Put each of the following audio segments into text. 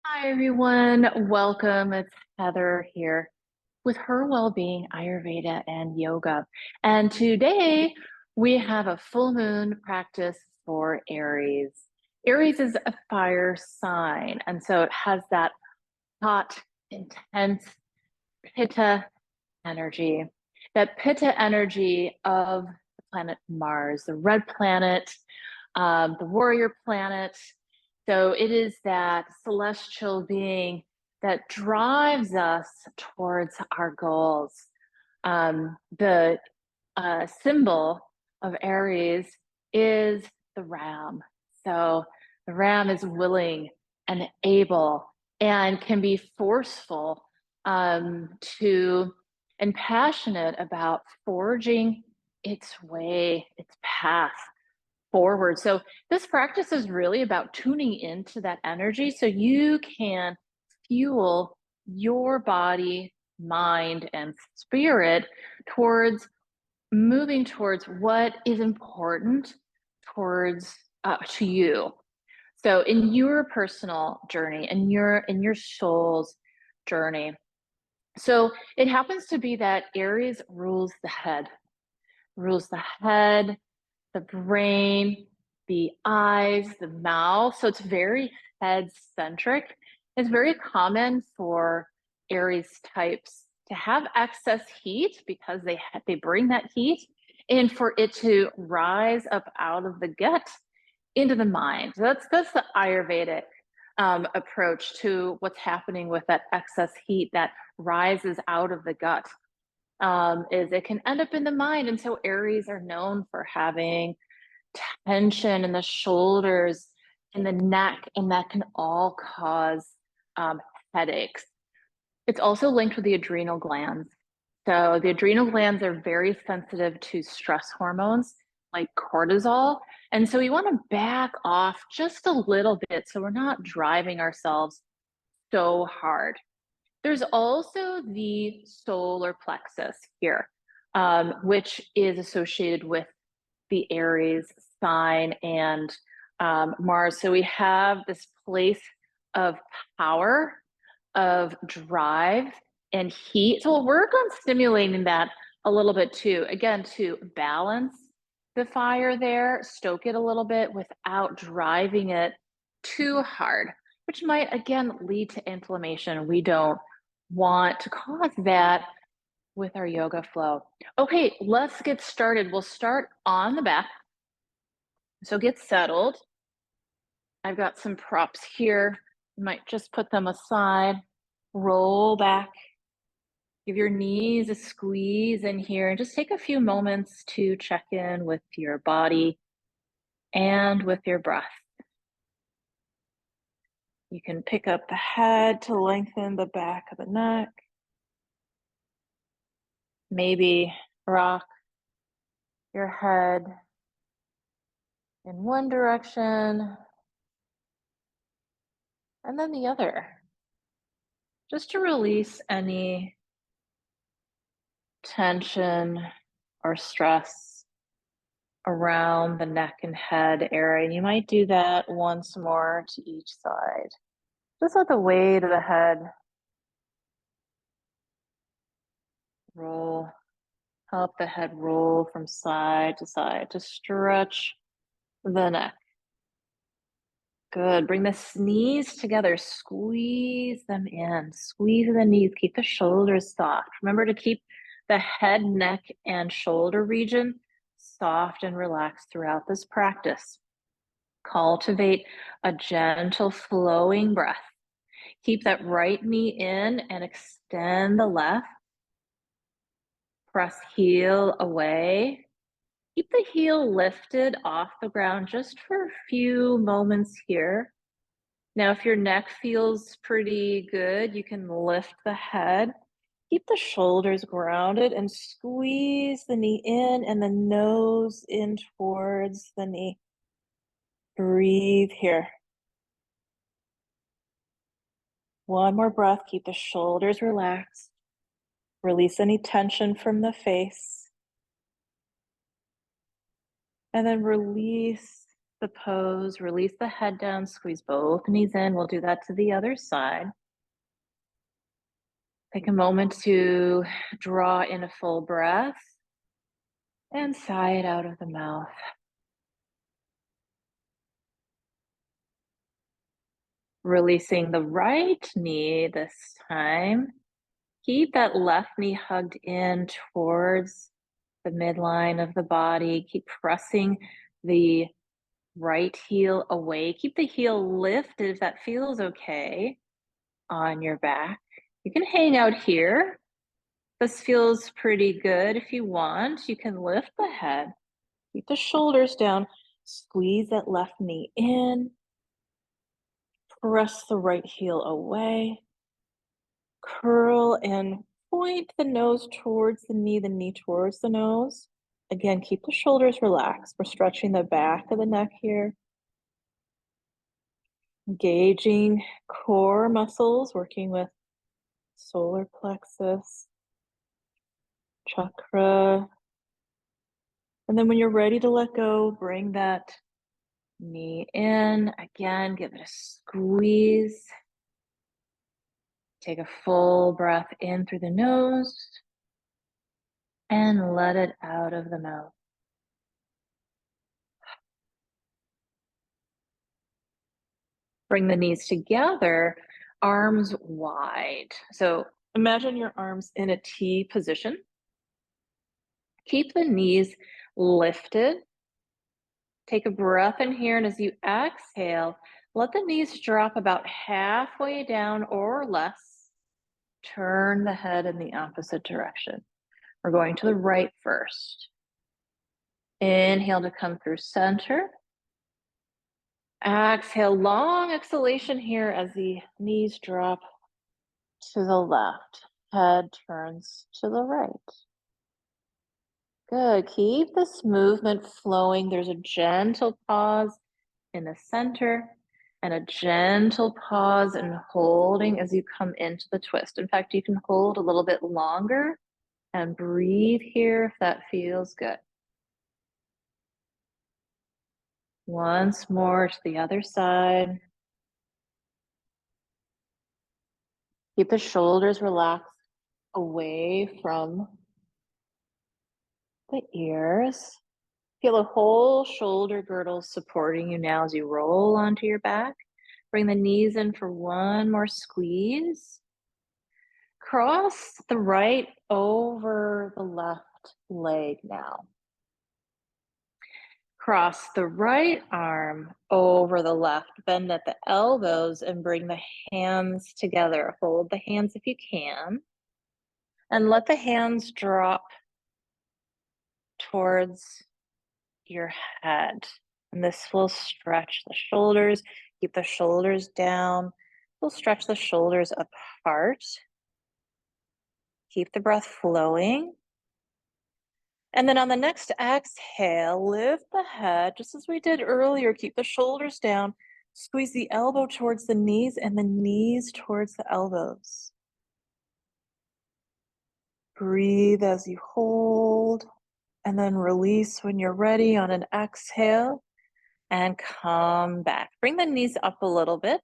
Hi, everyone. Welcome. It's Heather here with Her Wellbeing, Ayurveda, and Yoga. And today we have a full moon practice for Aries. Aries is a fire sign, and so it has that hot, intense pitta energy. That pitta energy of the planet Mars, the red planet, the warrior planet. So it is that celestial being that drives us towards our goals. The symbol of Aries is the ram. So the ram is willing and able and can be forceful to and passionate about forging its way, its path forward. So this practice is really about tuning into that energy so you can fuel your body, mind, and spirit towards moving towards what is important towards to you. So in your personal journey, in your soul's journey. So it happens to be that Aries rules the brain, the eyes, the mouth. So it's very head centric. It's very common for Aries types to have excess heat because they bring that heat, and for it to rise up out of the gut into the mind. So that's the Ayurvedic approach to what's happening with that excess heat that rises out of the gut. Is it can end up in the mind. And so Aries are known for having tension in the shoulders, in the neck, and that can all cause headaches. It's also linked with the adrenal glands. So the adrenal glands are very sensitive to stress hormones like cortisol. And so we want to back off just a little bit so we're not driving ourselves so hard. There's also the solar plexus here, which is associated with the Aries sign and Mars. So we have this place of power, of drive, and heat. So we'll work on stimulating that a little bit too. Again, to balance the fire there, stoke it a little bit without driving it too hard, which might again lead to inflammation. We don't want to cause that with our yoga flow. Okay, let's get started. We'll start on the back. So get settled. I've got some props here. You might just put them aside. Roll back. Give your knees a squeeze in here and just take a few moments to check in with your body and with your breath. You can pick up the head to lengthen the back of the neck. Maybe rock your head in one direction and then the other, just to release any tension or stress around the neck and head area. And you might do that once more to each side. Just let the weight of the head roll, help the head roll from side to stretch the neck. Good. Bring the knees together. Squeeze them in. Squeeze the knees. Keep the shoulders soft. Remember to keep the head, neck, and shoulder region soft and relaxed throughout this practice. Cultivate a gentle flowing breath. Keep that right knee in and extend the left. Press heel away. Keep the heel lifted off the ground just for a few moments here. Now, if your neck feels pretty good, you can lift the head. Keep the shoulders grounded and squeeze the knee in and the nose in towards the knee. Breathe here. One more breath. Keep the shoulders relaxed. Release any tension from the face. And then release the pose, release the head down, squeeze both knees in. We'll do that to the other side. Take a moment to draw in a full breath and sigh it out of the mouth. Releasing the right knee this time. Keep that left knee hugged in towards the midline of the body. Keep pressing the right heel away. Keep the heel lifted if that feels okay on your back. You can hang out here. This feels pretty good. If you want, you can lift the head. Keep the shoulders down. Squeeze that left knee in. Press the right heel away. Curl and point the nose towards the knee towards the nose. Again, keep the shoulders relaxed. We're stretching the back of the neck here. Engaging core muscles, working with solar plexus, chakra. And then when you're ready to let go, bring that knee in. Again, give it a squeeze. Take a full breath in through the nose and let it out of the mouth. Bring the knees together, arms wide. So imagine your arms in a T position. Keep the knees lifted. Take a breath in here, and as you exhale, let the knees drop about halfway down or less. Turn the head in the opposite direction. We're going to the right first. Inhale to come through center. Exhale, long exhalation here as the knees drop to the left. Head turns to the right. Good. Keep this movement flowing. There's a gentle pause in the center and a gentle pause and holding as you come into the twist. In fact, you can hold a little bit longer and breathe here if that feels good. Once more to the other side. Keep the shoulders relaxed away from the ears. Feel the whole shoulder girdle supporting you now as you roll onto your back. Bring the knees in for one more squeeze. Cross the right over the left leg now. Cross the right arm over the left. Bend at the elbows and bring the hands together. Hold the hands if you can. And let the hands drop towards your head. And this will stretch the shoulders. Keep the shoulders down. We'll stretch the shoulders apart. Keep the breath flowing. And then on the next exhale, lift the head, just as we did earlier. Keep the shoulders down. Squeeze the elbow towards the knees and the knees towards the elbows. Breathe as you hold, and then release when you're ready on an exhale, and come back. Bring the knees up a little bit.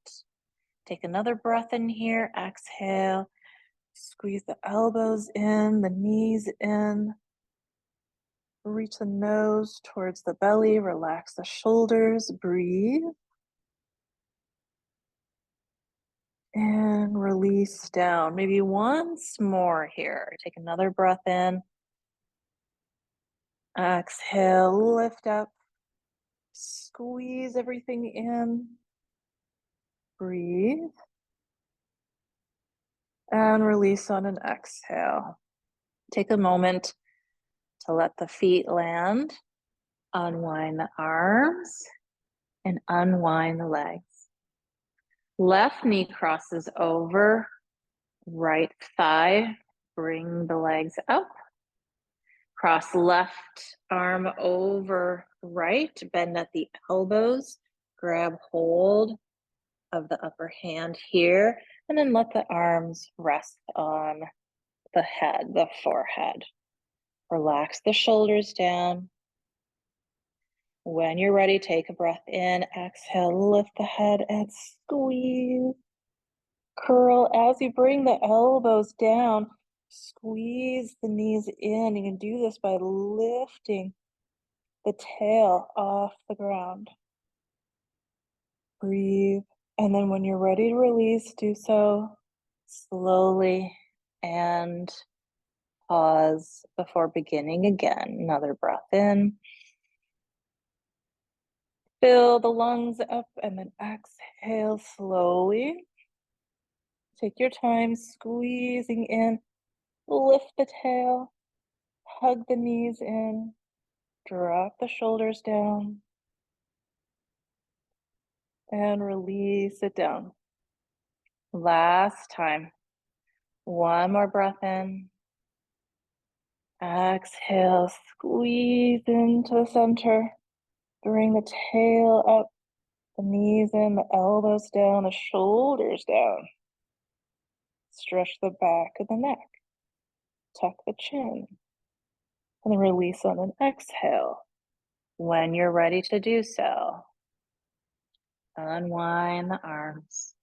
Take another breath in here. Exhale. Squeeze the elbows in, the knees in. Reach the nose towards the belly. Relax the shoulders. Breathe. And release down. Maybe once more here. Take another breath in. Exhale, lift up. Squeeze everything in. Breathe. And release on an exhale. Take a moment to let the feet land. Unwind the arms and unwind the legs. Left knee crosses over, right thigh. Bring the legs up. Cross left arm over right. Bend at the elbows. Grab hold of the upper hand here. And then let the arms rest on the head, the forehead. Relax the shoulders down. When you're ready, take a breath in, exhale, lift the head and squeeze. Curl as you bring the elbows down, squeeze the knees in. You can do this by lifting the tail off the ground. Breathe. And then when you're ready to release, do so slowly and pause before beginning again. Another breath in. Fill the lungs up and then exhale slowly. Take your time squeezing in. Lift the tail. Hug the knees in. Drop the shoulders down. And release it down. Last time. One more breath in. Exhale, squeeze into the center. Bring the tail up, the knees in, the elbows down, the shoulders down. Stretch the back of the neck. Tuck the chin. And then release on an exhale. When you're ready to do so, unwind the arms.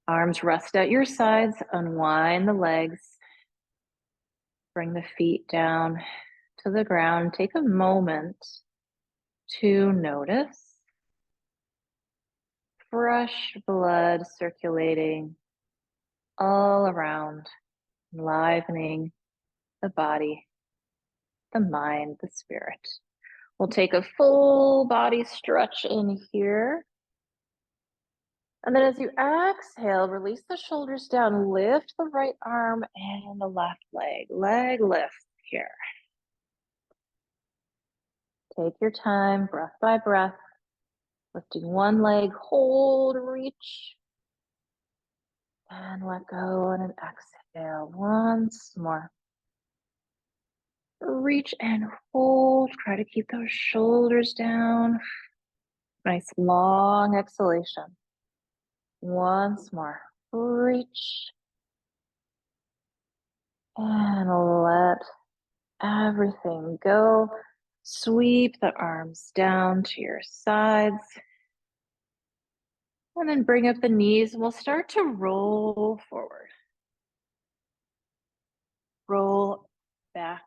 Arms rest at your sides, unwind the legs. Bring the feet down to the ground. Take a moment to notice fresh blood circulating all around, enlivening the body, the mind, the spirit. We'll take a full body stretch in here. And then as you exhale, release the shoulders down, lift the right arm and the left leg. Leg lift here. Take your time, breath by breath, lifting one leg, hold, reach, and let go on an exhale. Once more. Reach and hold. Try to keep those shoulders down. Nice long exhalation. Once more. Reach. And let everything go. Sweep the arms down to your sides. And then bring up the knees. We'll start to roll forward. Roll back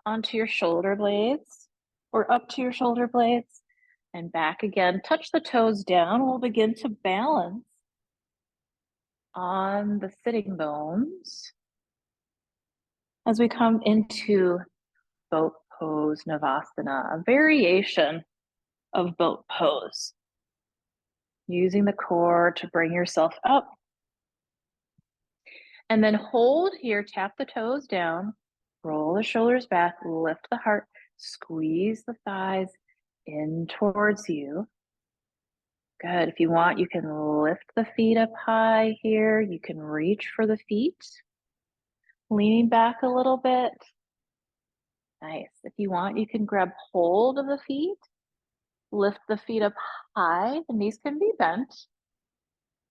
onto your shoulder blades or up to your shoulder blades and back again. Touch the toes down. We'll begin to balance on the sitting bones as we come into boat pose Navasana, a variation of boat pose. Using the core to bring yourself up. And then hold here, tap the toes down, roll the shoulders back, lift the heart, squeeze the thighs in towards you. Good. If you want, you can lift the feet up high here. You can reach for the feet, leaning back a little bit. Nice. If you want, you can grab hold of the feet, lift the feet up high. The knees can be bent.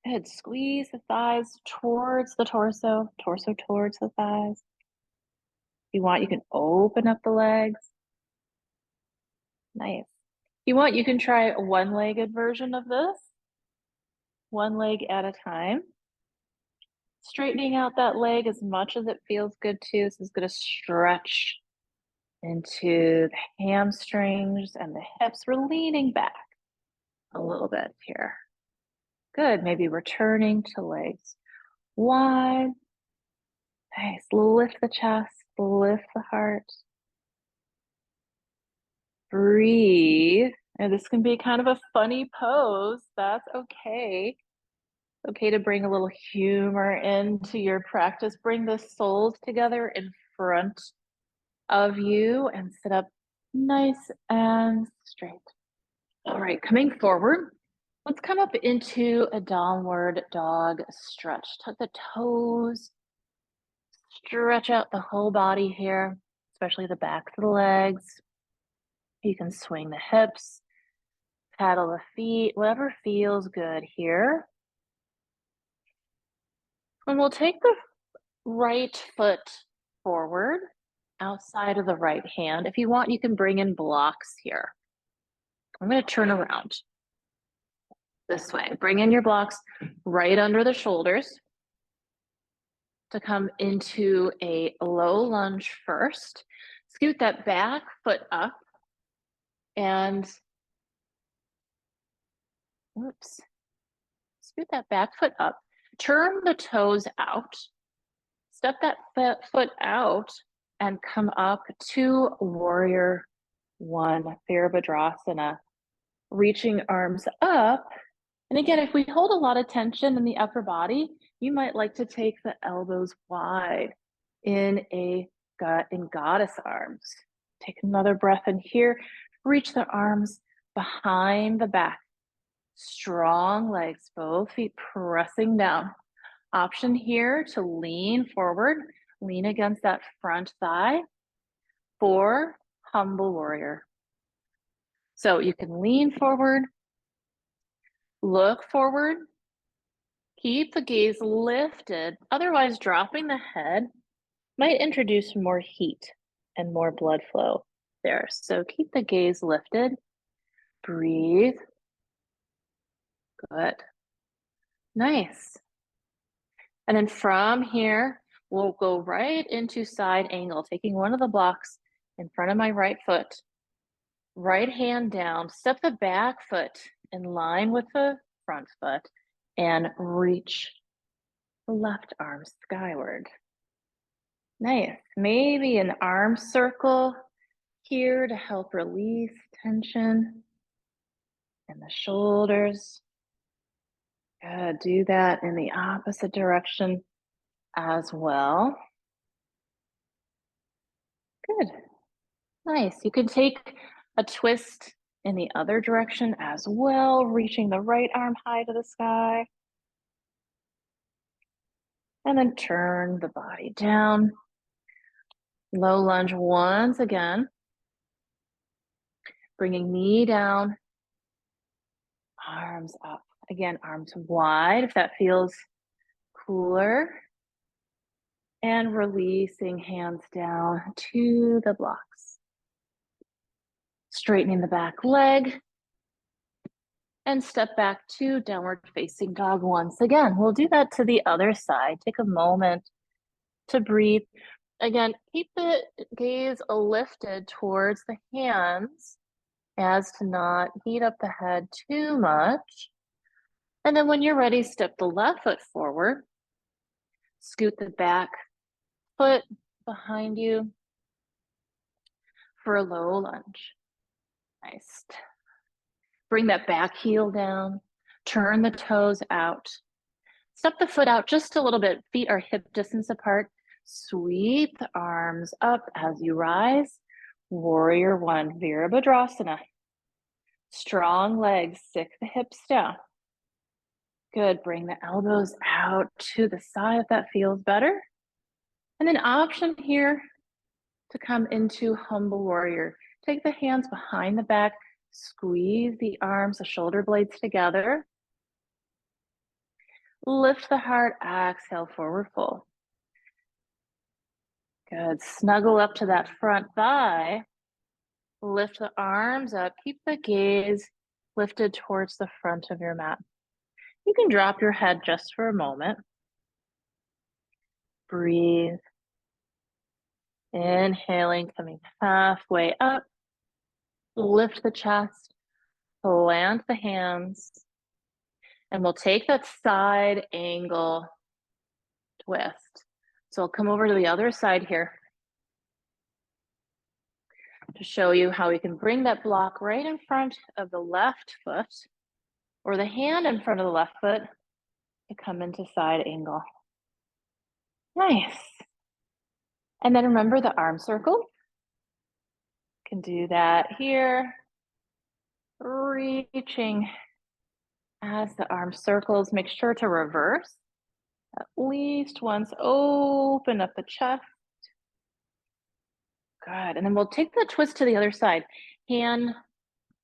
Good. Squeeze the thighs towards the torso, torso towards the thighs. If you want, you can open up the legs. Nice. If you want, you can try a one-legged version of this. One leg at a time. Straightening out that leg as much as it feels good to. This is going to stretch into the hamstrings and the hips. We're leaning back a little bit here. Good. Maybe returning to legs wide. Nice. Lift the chest, lift the heart. Breathe. And this can be kind of a funny pose. That's okay. It's okay to bring a little humor into your practice. Bring the soles together in front of you and sit up nice and straight. All right, coming forward. Let's come up into a downward dog stretch. Tuck the toes. Stretch out the whole body here, especially the backs of the legs. You can swing the hips, paddle the feet, whatever feels good here. And we'll take the right foot forward outside of the right hand. If you want, you can bring in blocks here. I'm going to turn around this way. Bring in your blocks right under the shoulders to come into a low lunge first. Scoot that back foot up and scoot that back foot up. Turn the toes out. Step that foot out and come up to warrior one, Virabhadrasana. Reaching arms up. And again, if we hold a lot of tension in the upper body, you might like to take the elbows wide in goddess arms. Take another breath in here. Reach the arms behind the back. Strong legs, both feet pressing down. Option here to lean forward, lean against that front thigh for humble warrior. So you can lean forward, look forward, keep the gaze lifted. Otherwise, dropping the head might introduce more heat and more blood flow there. So keep the gaze lifted. Breathe. Good. Nice. And then from here, we'll go right into side angle, taking one of the blocks in front of my right foot. Right hand down, step the back foot in line with the front foot and reach the left arm skyward. Nice. Maybe an arm circle here to help release tension in the shoulders. Good. Do that in the opposite direction as well. Good. Nice. You can take a twist in the other direction as well, reaching the right arm high to the sky. And then turn the body down. Low lunge once again. Bringing knee down, arms up. Again, arms wide if that feels cooler. And releasing hands down to the blocks. Straightening the back leg. And step back to downward facing dog once again. We'll do that to the other side. Take a moment to breathe. Again, keep the gaze lifted towards the hands as to not heat up the head too much. And then when you're ready, step the left foot forward. Scoot the back foot behind you for a low lunge. Nice. Bring that back heel down. Turn the toes out. Step the foot out just a little bit. Feet are hip distance apart. Sweep the arms up as you rise. Warrior one, Virabhadrasana. Strong legs, stick the hips down. Good, bring the elbows out to the side if that feels better. And then option here to come into humble warrior. Take the hands behind the back, squeeze the arms, the shoulder blades together. Lift the heart, exhale, forward fold. Good, snuggle up to that front thigh. Lift the arms up, keep the gaze lifted towards the front of your mat. You can drop your head just for a moment. Breathe. Inhaling, coming halfway up. Lift the chest, plant the hands, and we'll take that side angle twist. So I'll come over to the other side here to show you how we can bring that block right in front of the left foot or the hand in front of the left foot to come into side angle. Nice. And then remember the arm circle. Can do that here. Reaching as the arm circles. Make sure to reverse at least once. Open up the chest. Good. And then we'll take the twist to the other side. Hand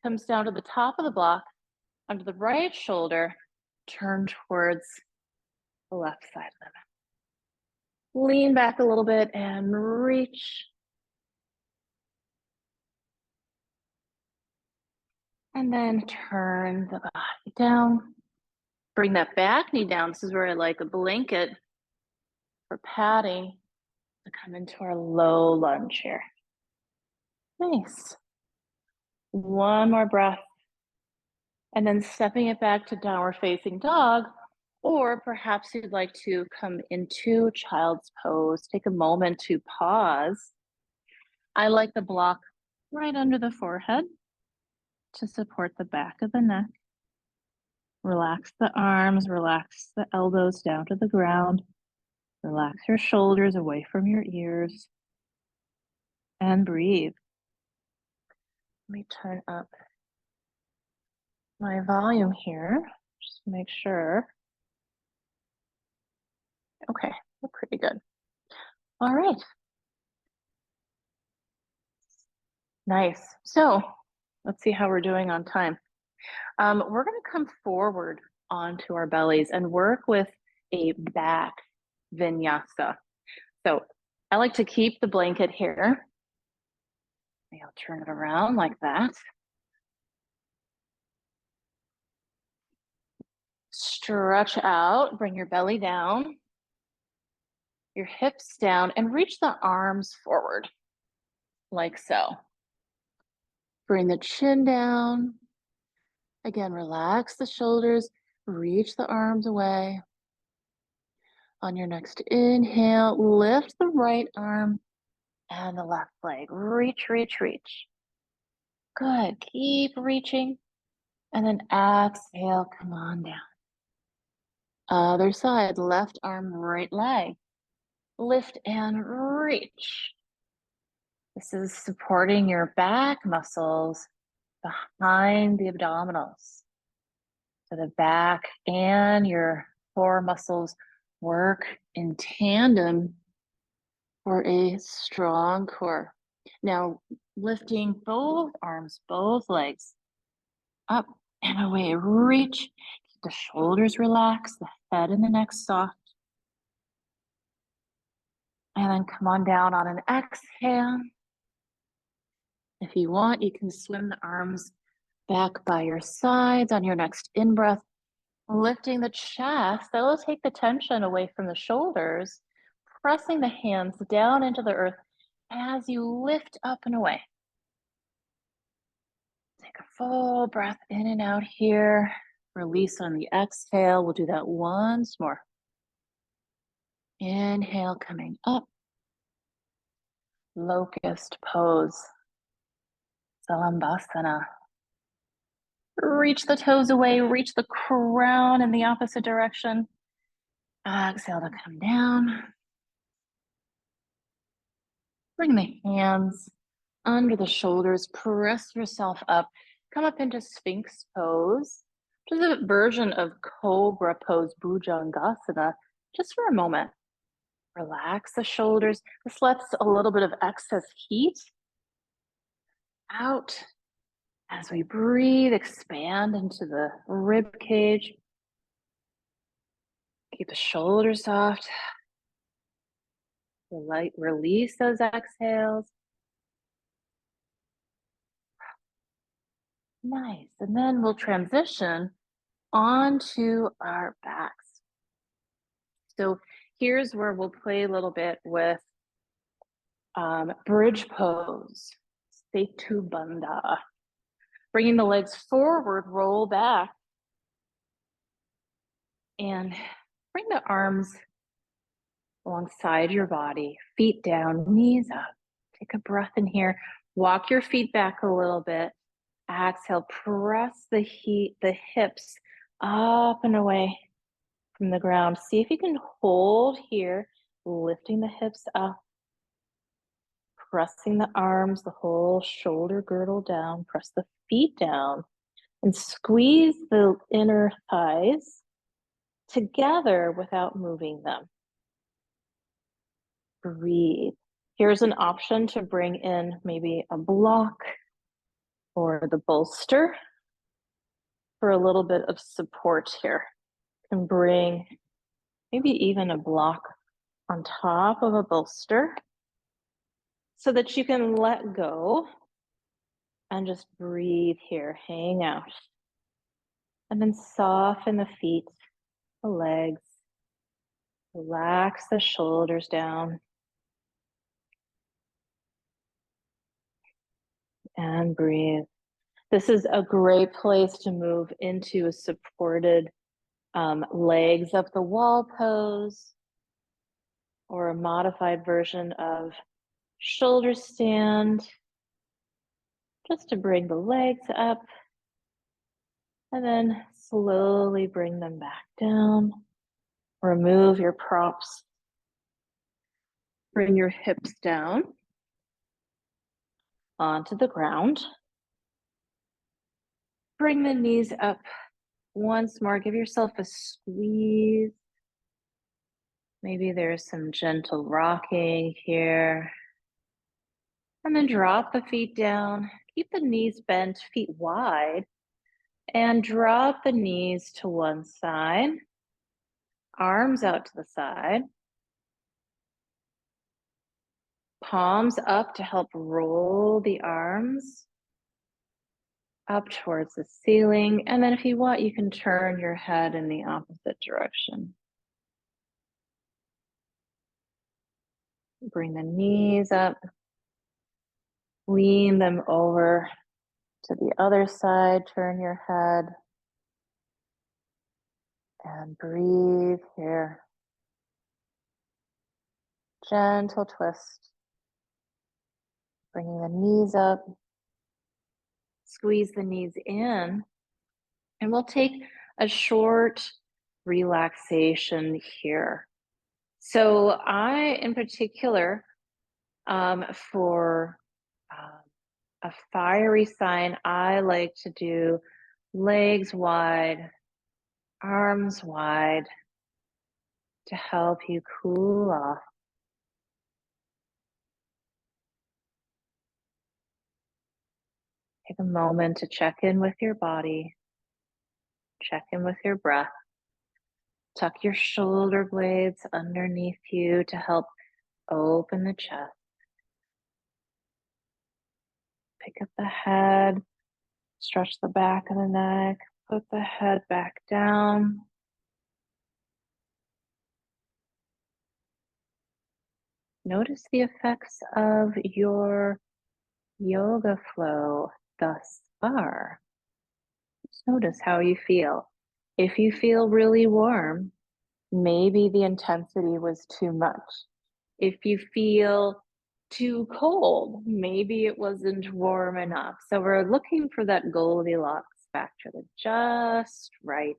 comes down to the top of the block, under the right shoulder, turn towards the left side of the mat. Lean back a little bit and reach. And then turn the body down. Bring that back knee down. This is where I like a blanket for padding to come into our low lunge here. Nice. One more breath. And then stepping it back to downward facing dog, or perhaps you'd like to come into child's pose. Take a moment to pause. I like the block right under the forehead to support the back of the neck. Relax the arms, relax the elbows down to the ground. Relax your shoulders away from your ears. And breathe. Let me turn up my volume here, just to make sure. Okay, we're pretty good. All right. Nice. So let's see how we're doing on time. We're going to come forward onto our bellies and work with a back vinyasa. So I like to keep the blanket here. Maybe I'll turn it around like that. Stretch out, bring your belly down, your hips down, and reach the arms forward like so. Bring the chin down. Again, relax the shoulders, reach the arms away. On your next inhale, lift the right arm and the left leg. Reach, reach, reach. Good. Keep reaching. And then exhale, come on down. Other side, left arm, right leg. Lift and reach. This is supporting your back muscles behind the abdominals. So the back and your core muscles work in tandem for a strong core. Now, lifting both arms, both legs up and away. Reach, keep the shoulders relaxed, the head and the neck soft. And then come on down on an exhale. If you want, you can swim the arms back by your sides on your next in-breath, lifting the chest. That will take the tension away from the shoulders, pressing the hands down into the earth as you lift up and away. Take a full breath in and out here. Release on the exhale. We'll do that once more. Inhale, coming up. Locust pose. Salambhasana. Reach the toes away, reach the crown in the opposite direction. Exhale to come down. Bring the hands under the shoulders, press yourself up. Come up into Sphinx pose, which is a version of Cobra pose, Bhujangasana, just for a moment. Relax the shoulders. This lets a little bit of excess heat out. As we breathe, expand into the rib cage. Keep the shoulders soft. Release those exhales. Nice. And then we'll transition onto our backs. So here's where we'll play a little bit with bridge pose, Setu Bandha. Bringing the legs forward, roll back, and bring the arms alongside your body, feet down, knees up. Take a breath in here. Walk your feet back a little bit. Exhale, press the hips up and away from the ground. See if you can hold here, lifting the hips up, pressing the arms, the whole shoulder girdle down, press the feet down, and squeeze the inner thighs together without moving them. Breathe. Here's an option to bring in maybe a block or the bolster for a little bit of support here. You can bring maybe even a block on top of a bolster so that you can let go And just breathe here, hang out. And then soften the feet, the legs. Relax the shoulders down. And breathe. This is a great place to move into a supported legs up the wall pose, or a modified version of shoulder stand, just to bring the legs up and then slowly bring them back down. Remove your props. Bring your hips down onto the ground. Bring the knees up once more. Give yourself a squeeze. Maybe there's some gentle rocking here. And then drop the feet down. Keep the knees bent, feet wide. And drop the knees to one side. Arms out to the side. Palms up to help roll the arms up towards the ceiling. And then if you want, you can turn your head in the opposite direction. Bring the knees up. Lean them over to the other side. Turn your head. And breathe here. Gentle twist. Bringing the knees up. Squeeze the knees in. And we'll take a short relaxation here. So I, in particular, for a fiery sign, I like to do legs wide, arms wide, to help you cool off. Take a moment to check in with your body, check in with your breath. Tuck your shoulder blades underneath you to help open the chest. Pick up the head, stretch the back of the neck, put the head back down. Notice the effects of your yoga flow thus far. Just notice how you feel. If you feel really warm, maybe the intensity was too much. If you feel too cold, maybe it wasn't warm enough. So we're looking for that Goldilocks factor, the just right.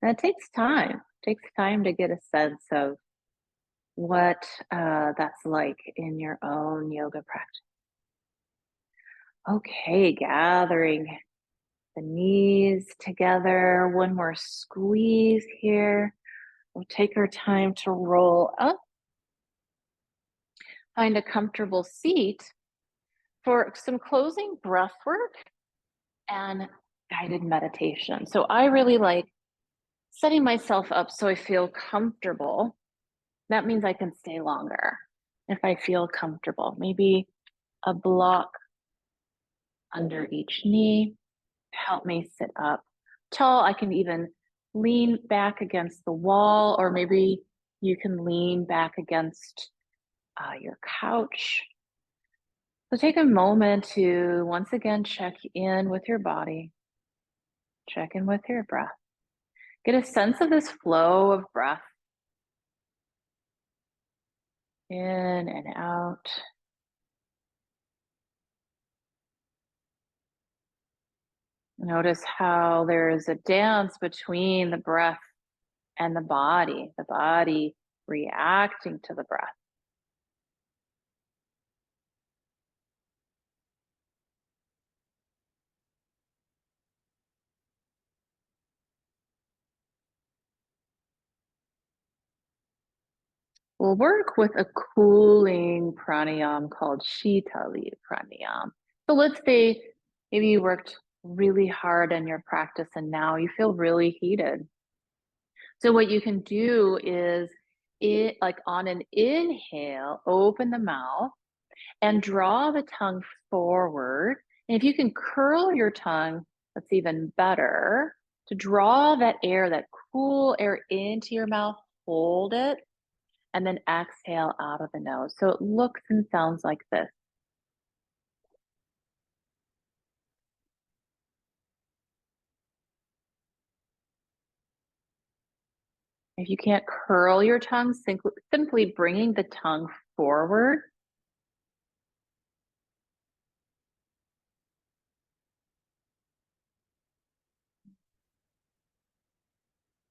And it takes time. It takes time to get a sense of what that's like in your own yoga practice. Okay, gathering the knees together. One more squeeze here. We'll take our time to roll up. Find a comfortable seat for some closing breath work and guided meditation. So I really like setting myself up so I feel comfortable. That means I can stay longer if I feel comfortable. Maybe a block under each knee to help me sit up tall. I can even lean back against the wall, or maybe you can lean back against your couch. So take a moment to once again check in with your body, check in with your breath. Get a sense of this flow of breath in and out. Notice how there is a dance between the breath and the body reacting to the breath. We'll work with a cooling pranayama called Shitali pranayama. So let's say maybe you worked really hard in your practice and now you feel really heated. So what you can do is, like on an inhale, open the mouth and draw the tongue forward And if you can curl your tongue, that's even better, to draw that air, that cool air into your mouth, hold it, and then exhale out of the nose. So it looks and sounds like this. If you can't curl your tongue, simply bringing the tongue forward.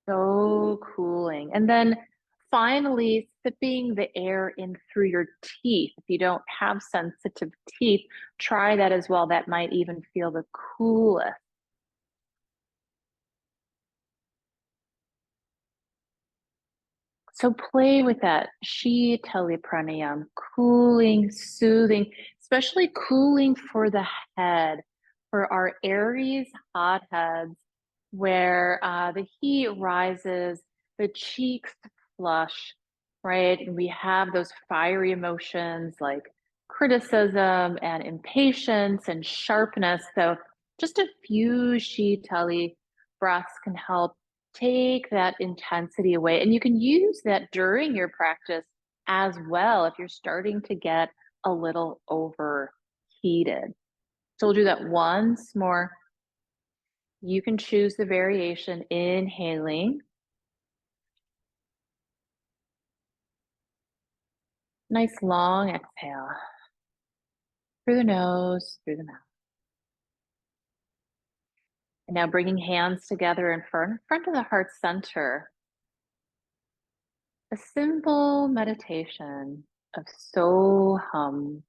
So cooling. And then finally, sipping the air in through your teeth. If you don't have sensitive teeth, try that as well. That might even feel the coolest. So play with that Shitali pranayam, cooling, soothing, especially cooling for the head, for our Aries hotheads, where the heat rises, the cheeks flush, right? And we have those fiery emotions like criticism and impatience and sharpness. So just a few Shitali breaths can help take that intensity away. And you can use that during your practice as well if you're starting to get a little overheated. So we'll do that once more. You can choose the variation, inhaling. Nice long exhale. Through the nose, through the mouth. And now bringing hands together in front of the heart center. A simple meditation of Soham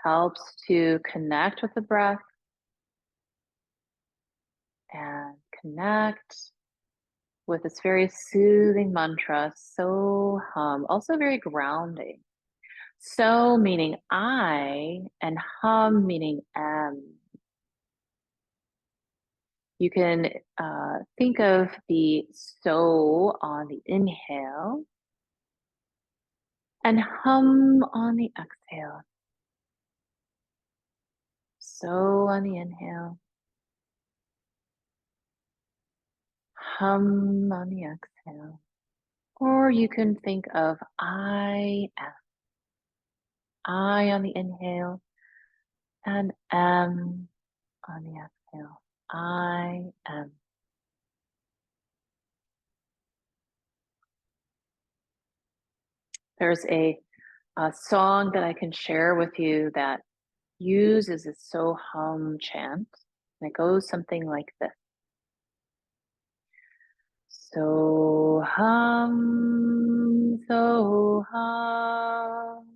helps to connect with the breath and connect with this very soothing mantra, Soham, also very grounding. So meaning I and hum meaning am. You can think of the so on the inhale and hum on the exhale. So on the inhale, hum on the exhale. Or you can think of I am. I on the inhale and am on the exhale. I am. There's a song that I can share with you that uses a so hum chant. And it goes something like this. So hum, so hum.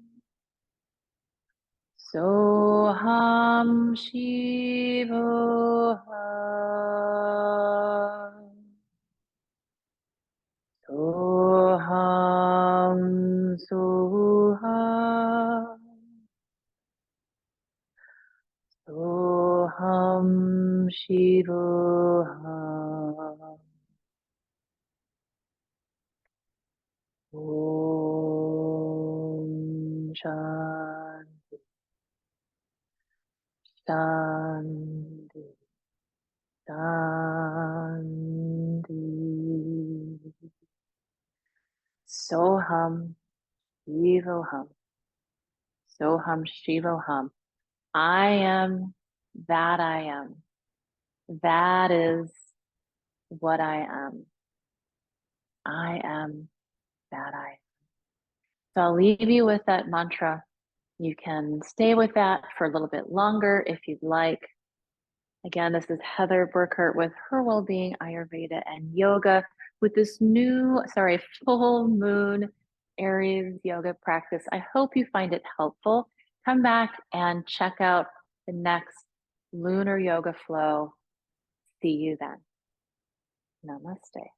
So hum Shivo hum. Soham, Soham, Soham Shivoham. Om Shanti, Shanti, Shanti. Soham Shivoham, Soham Shivoham. I am that I am. That is what I am. I am that I am. So I'll leave you with that mantra. You can stay with that for a little bit longer if you'd like. Again, this is Heather Burkart with Her Wellbeing Ayurveda and Yoga with this full moon Aries yoga practice. I hope you find it helpful. Come back and check out the next lunar yoga flow. See you then. Namaste.